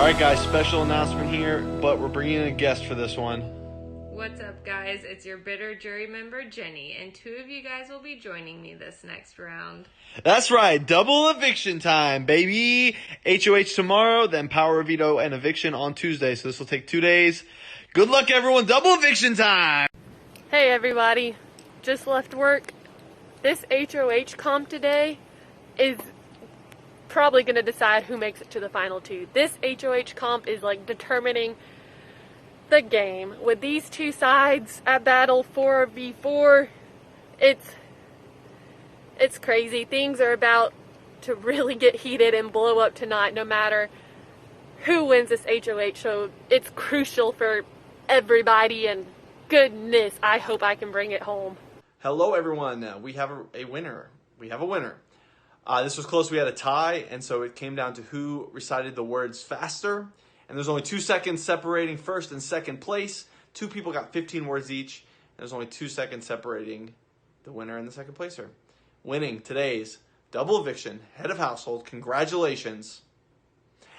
Alright guys, special announcement here, but we're bringing in a guest for this one. What's up, guys? It's your bitter jury member, Jenny, and two of you guys will be joining me this next round. That's right, double eviction time, baby! HOH tomorrow, then power veto and eviction on Tuesday, so this will take 2 days. Good luck, everyone! Double eviction time! Hey everybody, just left work. This HOH comp today is probably going to decide who makes it to the final two. This HOH comp is like determining the game. With these two sides at battle 4v4, it's crazy. Things are about to really get heated and blow up tonight no matter who wins this HOH. So it's crucial for everybody, and goodness, I hope I can bring it home. Hello everyone, we have a winner. This was close, we had a tie, and so it came down to who recited the words faster. And there's only 2 seconds separating first and second place. 2 people got 15 words each. And there's only 2 seconds separating the winner and the second placer. Winning today's double eviction, head of household. Congratulations.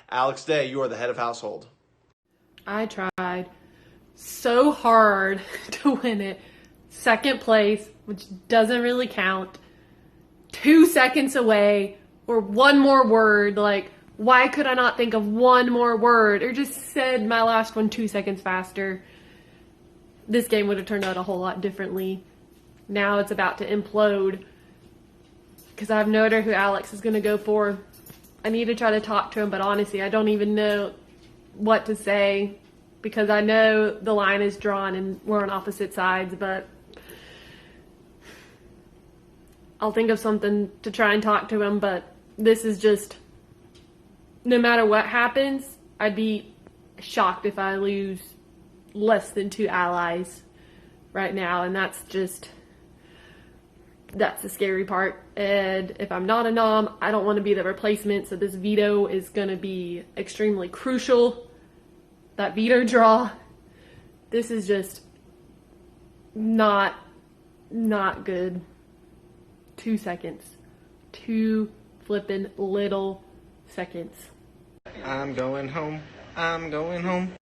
Alex Day, you are the head of household. I tried so hard to win it. Second place, which doesn't really count. 2 seconds away, or one more word. Like, why could I not think of one more word, or just said my last one 2 seconds faster? This game would have turned out a whole lot differently. Now it's about to implode because I have no idea who Alex is going to go for. I need to try to talk to him, but honestly, I don't even know what to say because I know the line is drawn and we're on opposite sides, but I'll think of something to try and talk to him. But this is just, no matter what happens, I'd be shocked if I lose less than 2 allies right now. And that's the scary part. And if I'm not a nom, I don't want to be the replacement. So this veto is going to be extremely crucial. That veto draw, this is just not good. 2 seconds. 2 flippin' little seconds. I'm going home. I'm going home.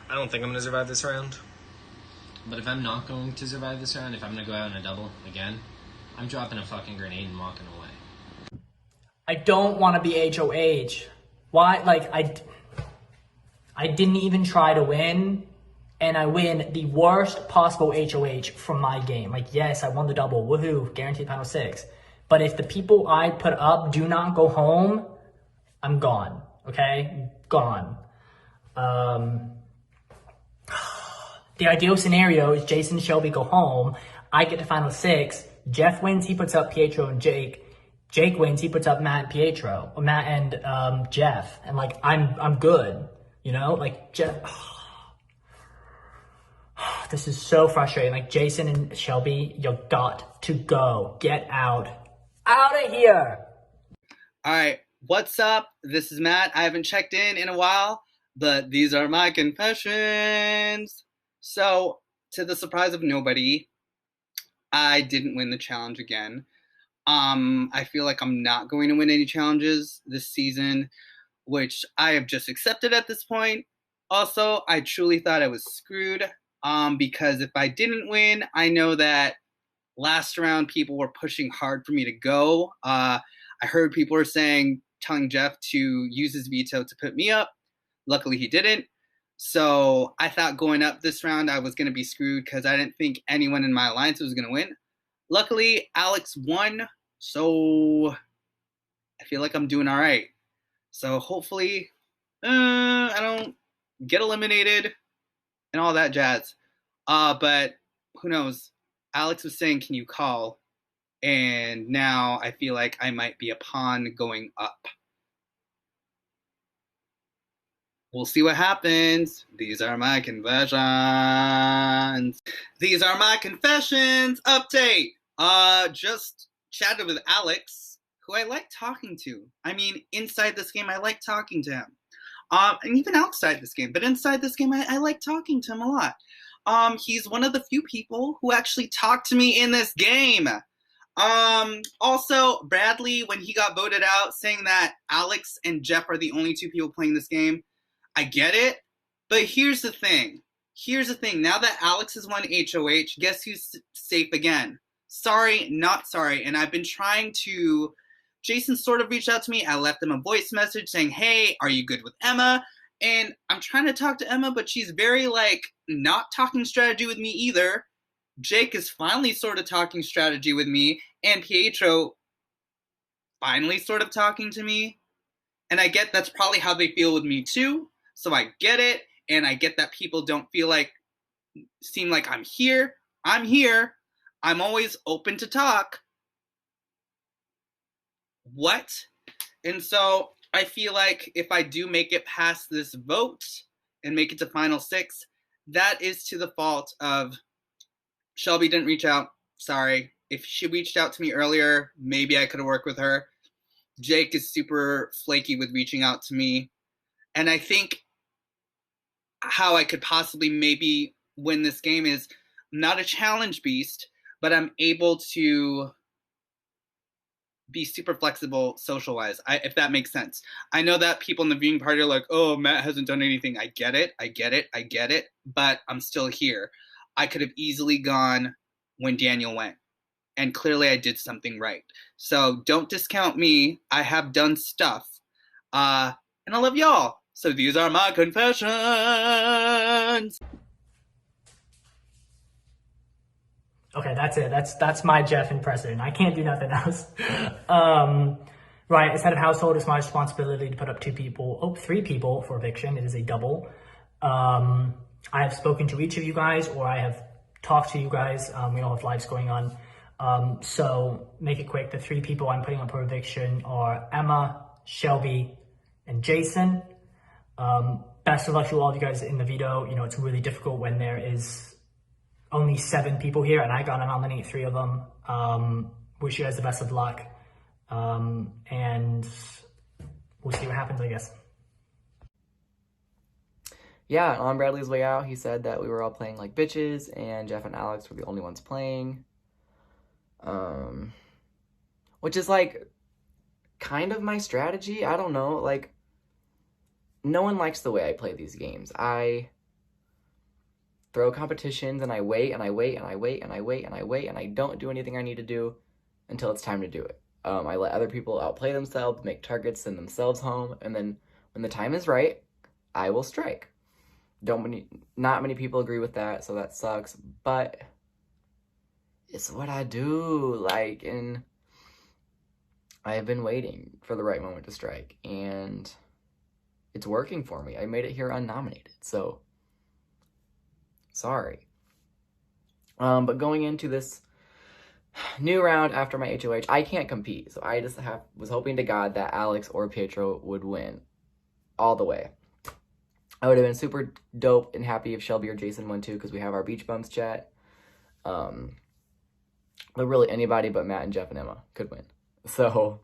I don't think I'm going to survive this round. But if I'm not going to survive this round, if I'm going to go out in a double again, I'm dropping a fucking grenade and walking away. I don't want to be HOH. Why? Like, I didn't even try to win, and I win the worst possible HOH from my game. Like, yes, I won the double. Woohoo. Guaranteed final 6. But if the people I put up do not go home, I'm gone. Okay? Gone. The ideal scenario is Jason and Shelby go home. I get to final 6. Jeff wins, he puts up Pietro and Jake. Jake wins, he puts up Matt and Pietro. Or Matt and Jeff. And like, I'm good. You know? Like, Jeff. This is so frustrating. Like, Jason and Shelby, you got to go. Get out. Out of here. All right. What's up? This is Matt. I haven't checked in a while, but these are my confessions. So, to the surprise of nobody, I didn't win the challenge again. I feel like I'm not going to win any challenges this season, which I have just accepted at this point. Also, I truly thought I was screwed, because if I didn't win, I know that last round people were pushing hard for me to go. I heard people were telling Jeff to use his veto to put me up. Luckily, he didn't. So I thought going up this round, I was going to be screwed because I didn't think anyone in my alliance was going to win. Luckily, Alex won. So I feel like I'm doing all right. So hopefully I don't get eliminated and all that jazz. But who knows? Alex was saying, can you call? And now I feel like I might be a pawn going up. We'll see what happens. These are my confessions. These are my confessions. Update. Just chatted with Alex, who I like talking to. I mean, inside this game, I like talking to him. And even outside this game. But inside this game, I like talking to him a lot. He's one of the few people who actually talked to me in this game. Also, Bradley, when he got voted out, saying that Alex and Jeff are the only 2 people playing this game, I get it. But here's the thing. Now that Alex has won HOH, guess who's safe again? Sorry, not sorry. And I've been trying to... Jason sort of reached out to me. I left him a voice message saying, hey, are you good with Emma? And I'm trying to talk to Emma, but she's very, not talking strategy with me either. Jake is finally sort of talking strategy with me. And Pietro finally sort of talking to me. And I get that's probably how they feel with me too. So I get it. And I get that people don't seem like I'm here. I'm here. I'm always open to talk. What? And so I feel like if I do make it past this vote and make it to final 6, that is to the fault of Shelby didn't reach out. Sorry. If she reached out to me earlier, maybe I could have worked with her. Jake is super flaky with reaching out to me. And I think how I could possibly maybe win this game is I'm not a challenge beast, but I'm able to be super flexible social-wise, if that makes sense. I know that people in the viewing party are like, oh, Matt hasn't done anything. I get it, but I'm still here. I could have easily gone when Daniel went, and clearly I did something right. So don't discount me. I have done stuff, and I love y'all. So these are my confessions. Okay, that's it. That's my Jeff and precedent. I can't do nothing else. Right, as head of household, it's my responsibility to put up 3 people for eviction. It is a double. I have spoken to each of you guys, or I have talked to you guys. We all have lives going on. So make it quick. The 3 people I'm putting up for eviction are Emma, Shelby, and Jason. Best of luck to all of you guys in the veto. You know, it's really difficult when there is only 7 people here, and I got to nominate 3 of them. Wish you guys the best of luck. And we'll see what happens, I guess. Yeah, on Bradley's way out, he said that we were all playing like bitches, and Jeff and Alex were the only ones playing. Which is, kind of my strategy. I don't know, no one likes the way I play these games. I throw competitions, and I wait, and I wait, and I wait, and I wait, and I wait, and I don't do anything I need to do until it's time to do it. I let other people outplay themselves, make targets, send themselves home, and then when the time is right, I will strike. Not many people agree with that, so that sucks, but it's what I do, and I have been waiting for the right moment to strike, and it's working for me. I made it here unnominated, so sorry. But going into this new round after my HOH, I can't compete, so I just was hoping to God that Alex or Pietro would win all the way. I would have been super dope and happy if Shelby or Jason won too, because we have our beach bums chat. But really anybody but Matt and Jeff and Emma could win. So,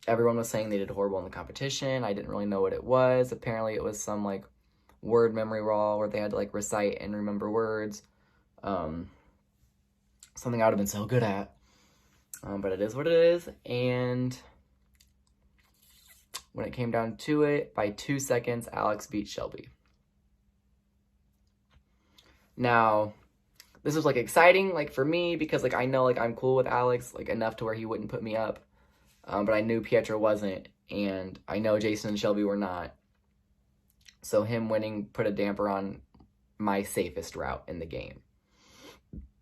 everyone was saying they did horrible in the competition. I didn't really know what it was. Apparently it was some word memory raw where they had to recite and remember words. Something I would have been so good at. But it is what it is. And when it came down to it, by 2 seconds, Alex beat Shelby. Now, this was exciting for me because I know I'm cool with Alex enough to where he wouldn't put me up. But I knew Pietro wasn't, and I know Jason and Shelby were not. So him winning put a damper on my safest route in the game.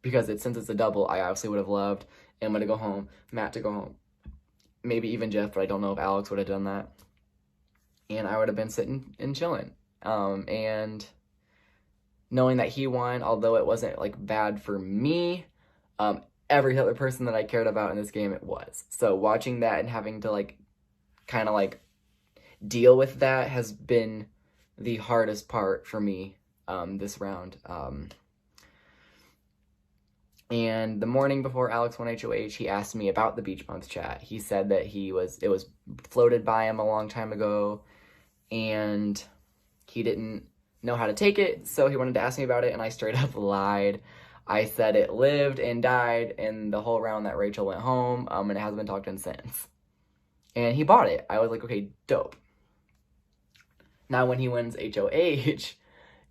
Because since it's a double, I obviously would have loved Emma to go home, Matt to go home, maybe even Jeff, but I don't know if Alex would have done that. And I would have been sitting and chilling. And knowing that he won, although it wasn't bad for me, every other person that I cared about in this game, it was. So watching that and having to kind of deal with that has been the hardest part for me this round. And the morning before Alex won HOH, he asked me about the Beach Bumps chat. He said that it was floated by him a long time ago, and he didn't know how to take it, so he wanted to ask me about it, and I straight up lied. I said it lived and died in the whole round that Rachel went home, and it hasn't been talked in since. And he bought it. I was like, okay, dope. Now, when he wins HOH,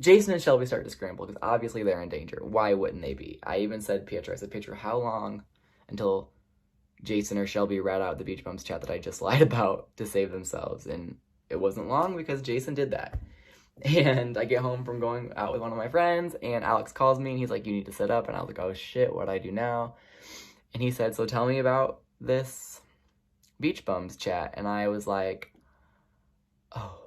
Jason and Shelby start to scramble because obviously they're in danger. Why wouldn't they be? I even said Pietro, how long until Jason or Shelby rat out the Beach Bums chat that I just lied about to save themselves? And it wasn't long because Jason did that. And I get home from going out with one of my friends, and Alex calls me, and he's like, you need to sit up. And I was like, oh shit, what do I do now? And he said, so tell me about this Beach Bums chat. And I was like, oh.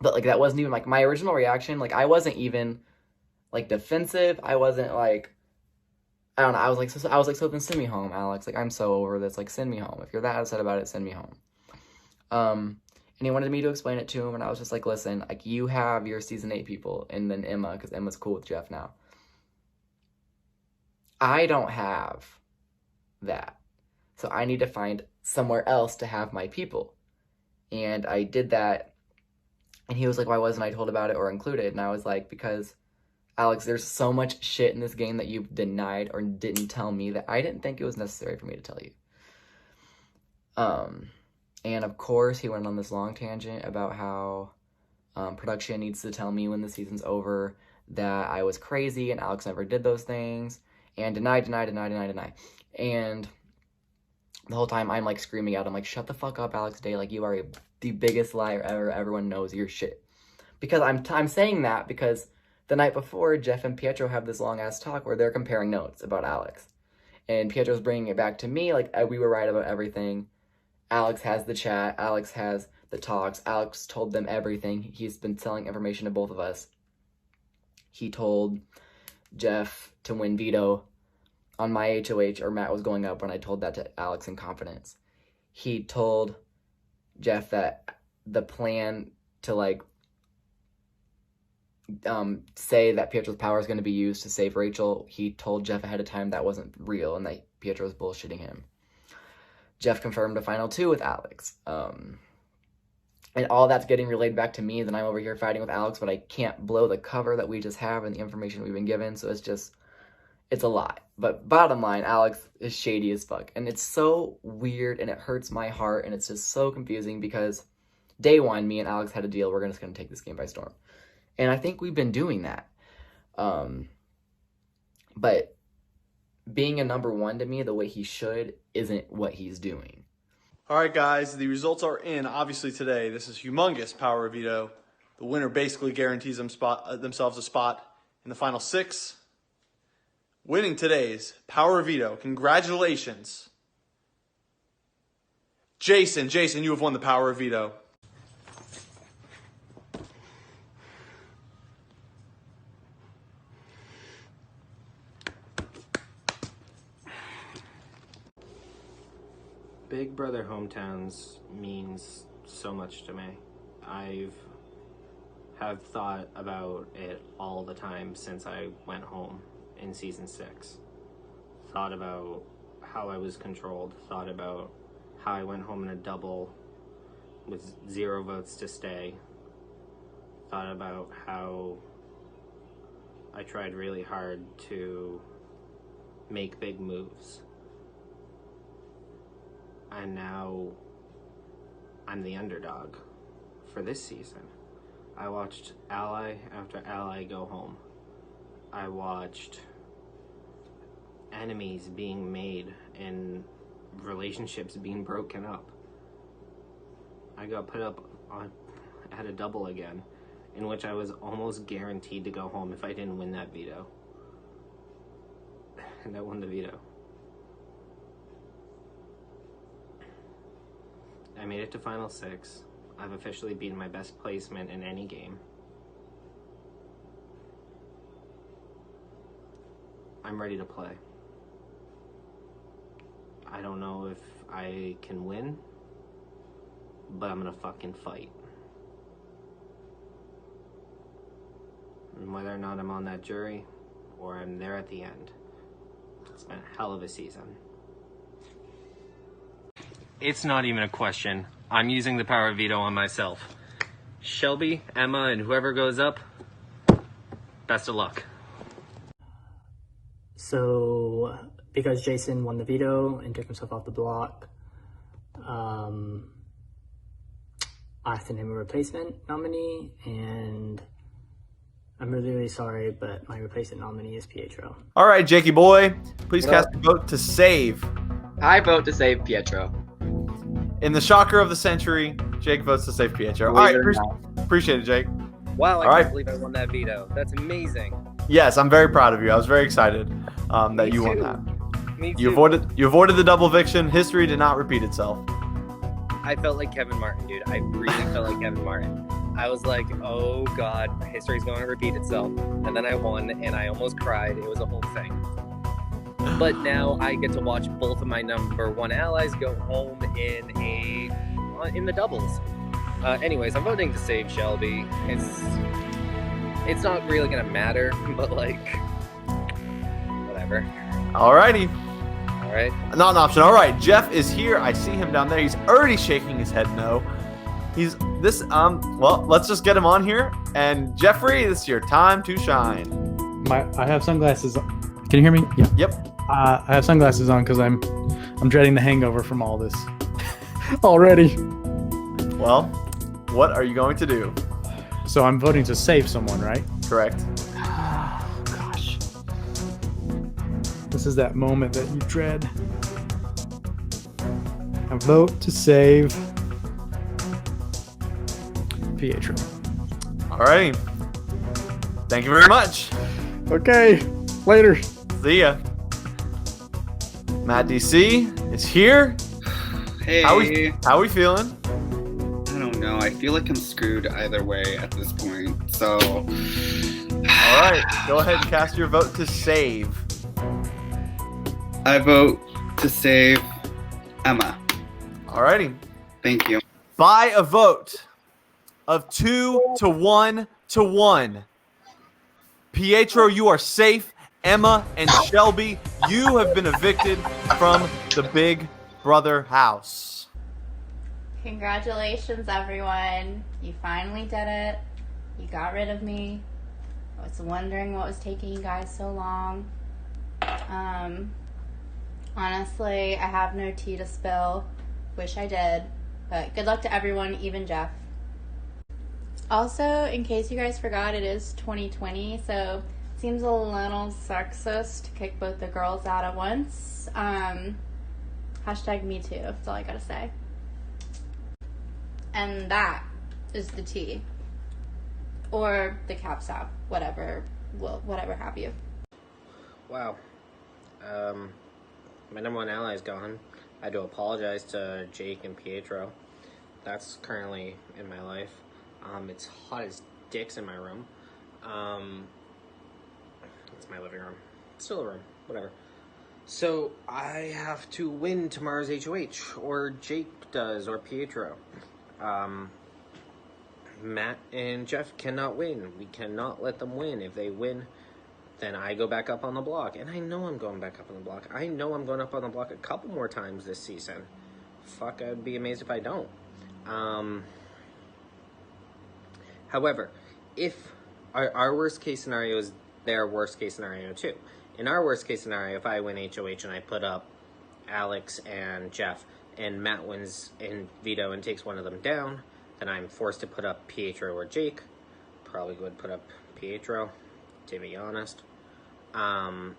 But, like, that wasn't even, like, my original reaction. Like, I wasn't even, like, defensive. I wasn't, like, I don't know. I was like, so then send me home, Alex. Like, I'm so over this. Like, send me home. If you're that upset about it, send me home. And he wanted me to explain it to him, and I was just like, listen, like, you have your season 8 people, and then Emma, because Emma's cool with Jeff now. I don't have that. So I need to find somewhere else to have my people. And I did that, and he was like, why wasn't I told about it or included? And I was like, because, Alex, there's so much shit in this game that you've denied or didn't tell me that I didn't think it was necessary for me to tell you. And of course, he went on this long tangent about how production needs to tell me when the season's over that I was crazy and Alex never did those things. And deny. And the whole time I'm like screaming at him, like, shut the fuck up, Alex Day. Like, you are the biggest liar ever. Everyone knows your shit. Because I'm saying that because the night before, Jeff and Pietro have this long ass talk where they're comparing notes about Alex. And Pietro's bringing it back to me, like, we were right about everything. Alex has the chat. Alex has the talks. Alex told them everything. He's been selling information to both of us. He told Jeff to win veto on my HOH, or Matt was going up when I told that to Alex in confidence. He told Jeff that the plan to, like, say that Pietro's power is going to be used to save Rachel, he told Jeff ahead of time that wasn't real and that Pietro was bullshitting him. Jeff confirmed a final 2 with Alex. And all that's getting relayed back to me. Then I'm over here fighting with Alex, but I can't blow the cover that we just have and the information we've been given. So it's a lot. But bottom line, Alex is shady as fuck. And it's so weird and it hurts my heart. And it's just so confusing because day one, me and Alex had a deal. We're just going to take this game by storm. And I think we've been doing that. But being a number 1 to me the way he should isn't what he's doing. All right, guys, the results are in. Obviously, today, this is humongous power veto. The winner basically guarantees themselves a spot in the final 6. Winning today's power veto. Congratulations. Jason, you have won the power veto. Big Brother Hometowns means so much to me. Have thought about it all the time since I went home in season 6. Thought about how I was controlled. Thought about how I went home in a double with 0 votes to stay. Thought about how I tried really hard to make big moves. And now I'm the underdog for this season. I watched ally after ally go home. I watched enemies being made and relationships being broken up. I got put up at a double again, in which I was almost guaranteed to go home if I didn't win that veto. And I won the veto. I made it to final 6. I've officially beaten my best placement in any game. I'm ready to play. I don't know if I can win, but I'm gonna fucking fight. And whether or not I'm on that jury, or I'm there at the end, it's been a hell of a season. It's not even a question. I'm using the power of veto on myself. Shelby, Emma, and whoever goes up, best of luck. So, because Jason won the veto and took himself off the block, I have to name a replacement nominee, and I'm really, really sorry, but my replacement nominee is Pietro. All right, Jakey boy, please cast your vote to save. I vote to save Pietro. In the shocker of the century, Jake votes to save Pietro. All Believe right, it or appreciate it, Jake. Wow, I All right. can't believe I won that veto. That's amazing. Yes, I'm very proud of you. I was very excited that you won too. that. Me You too. avoided the double eviction. History did not repeat itself. I felt like Kevin Martin, dude. I really felt like Kevin Martin. I was like, oh god, history's going to repeat itself. And then I won, and I almost cried. It was a whole thing. But now I get to watch both of my number one allies go home in the doubles. Anyways, I'm voting to save Shelby. It's not really gonna matter, but like, whatever. Alrighty. All right. Not an option. All right, Jeff is here. I see him down there. He's already shaking his head no. He's this well, let's just get him on here. And Jeffrey, this is your time to shine. I have sunglasses. Can you hear me? Yeah. Yep. I have sunglasses on because I'm dreading the hangover from all this already. Well, what are you going to do? So I'm voting to save someone, right? Correct. Oh, gosh. This is that moment that you dread. I vote to save Pietro. Alrighty. Thank you very much. Okay. Later. See ya. Matt DC is here. Hey. How we feeling? I don't know. I feel like I'm screwed either way at this point. So. All right. Go ahead and cast your vote to save. I vote to save Emma. Alrighty. Thank you. By a vote of 2 to 1 to 1. Pietro, you are safe. Emma and Shelby, you have been evicted from the Big Brother house. Congratulations, everyone. You finally did it. You got rid of me. I was wondering what was taking you guys so long. Honestly, I have no tea to spill. Wish I did. But good luck to everyone, even Jeff. Also, in case you guys forgot, it is 2020, so it seems a little sexist to kick both the girls out at once. Hashtag me too, that's all I gotta say. And that is the tea. Or the caps out, whatever have you. Wow. My number one ally is gone. I had to apologize to Jake and Pietro. That's currently in my life. It's hot as dicks in my room. It's my living room. It's still a room, whatever. So I have to win tomorrow's HOH, or Jake does, or Pietro. Matt and Jeff cannot win. We cannot let them win. If they win, then I go back up on the block. And I know I'm going back up on the block. I know I'm going up on the block a couple more times this season. Fuck, I'd be amazed if I don't. However, if our worst case scenario is their worst case scenario too. In our worst case scenario, if I win HOH and I put up Alex and Jeff, and Matt wins in veto and takes one of them down, then I'm forced to put up Pietro or Jake. Probably would put up Pietro, to be honest. And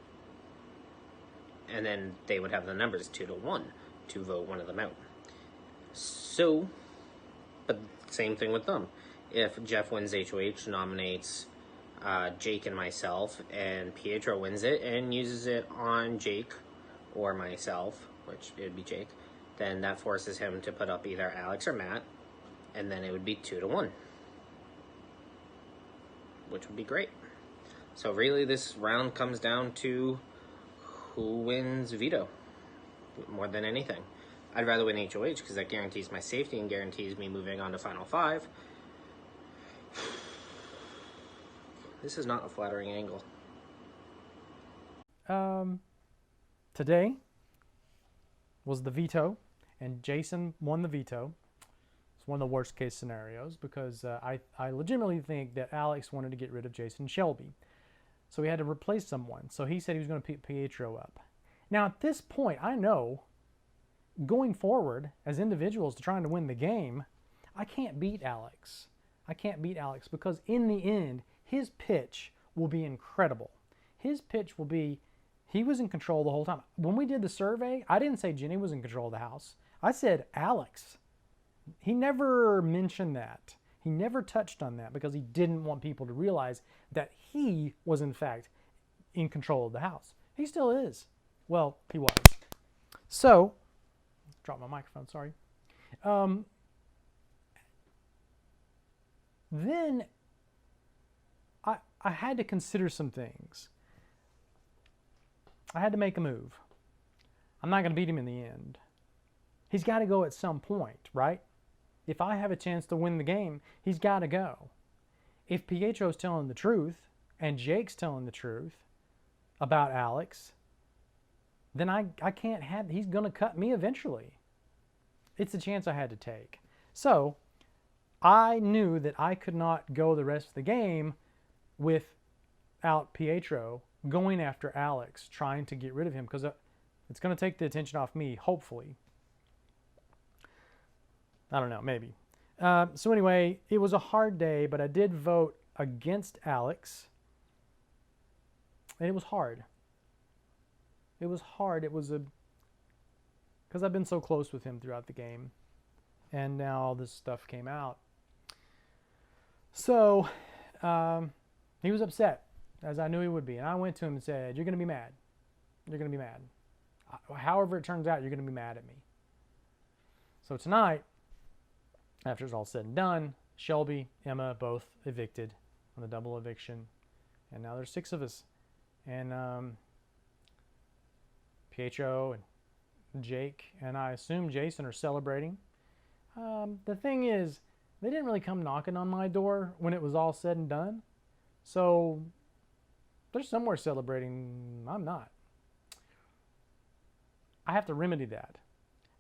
then they would have the numbers 2 to 1 to vote one of them out. So, but same thing with them. If Jeff wins HOH, nominates Jake and myself, and Pietro wins it and uses it on Jake or myself, which it would be Jake, then that forces him to put up either Alex or Matt, and then it would be 2 to 1, which would be great. So really this round comes down to who wins veto more than anything. I'd rather win HOH because that guarantees my safety and guarantees me moving on to Final 5. This is not a flattering angle. Today was the veto, and Jason won the veto. It's one of the worst case scenarios because I legitimately think that Alex wanted to get rid of Jason Shelby. So he had to replace someone. So he said he was going to pick Pietro up. Now at this point, I know going forward as individuals trying to win the game, I can't beat Alex. I can't beat Alex because in the end, his pitch will be incredible. His pitch will be, he was in control the whole time. When we did the survey, I didn't say Jenny was in control of the house. I said Alex. He never mentioned that. He never touched on that because he didn't want people to realize that he was in fact in control of the house. He still is. Well, he was. So, drop my microphone, sorry. Then I had to consider some things. I had to make a move. I'm not going to beat him in the end. He's got to go at some point, right? If I have a chance to win the game, he's got to go. If Pietro's telling the truth and Jake's telling the truth about Alex, then I can't have, he's going to cut me eventually. It's a chance I had to take. So I knew that I could not go the rest of the game without Pietro going after Alex, trying to get rid of him, because it's going to take the attention off me, hopefully. I don't know, maybe. So anyway, it was a hard day, but I did vote against Alex. And it was hard. It was hard. It was because I've been so close with him throughout the game. And now all this stuff came out. So, he was upset, as I knew he would be. And I went to him and said, you're going to be mad. You're going to be mad. However it turns out, you're going to be mad at me. So tonight, after it's all said and done, Shelby, Emma, both evicted on a double eviction. And now there's 6 of us. And Pietro and Jake and I assume Jason are celebrating. The thing is, they didn't really come knocking on my door when it was all said and done. So they're somewhere celebrating. I'm not. I have to remedy that.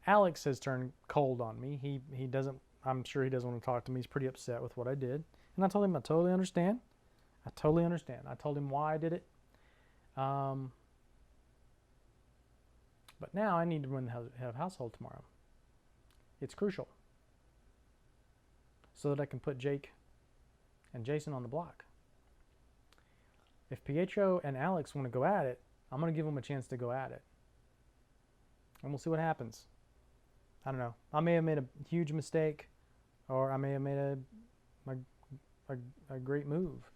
Alex has turned cold on me. He doesn't, I'm sure he doesn't want to talk to me. He's pretty upset with what I did. And I told him I totally understand. I totally understand. I told him why I did it. But now I need to run the household tomorrow. It's crucial. So that I can put Jake and Jason on the block. If Pietro and Alex want to go at it, I'm going to give them a chance to go at it. And we'll see what happens. I don't know. I may have made a huge mistake, or I may have made a great move.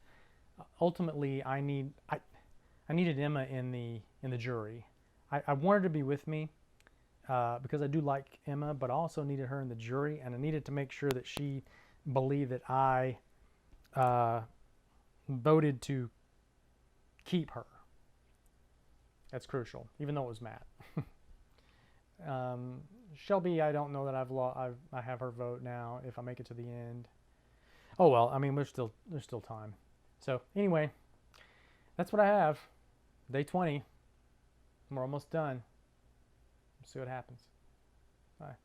Ultimately, I needed Emma in the jury. I wanted her to be with me because I do like Emma, but I also needed her in the jury, and I needed to make sure that she believed that I voted to keep her. That's crucial, even though it was Matt. Shelby, I don't know that I have her vote now if I make it to the end. Oh well, I mean there's still time. So anyway, that's what I have. Day 20. We're almost done. Let's see what happens. Bye.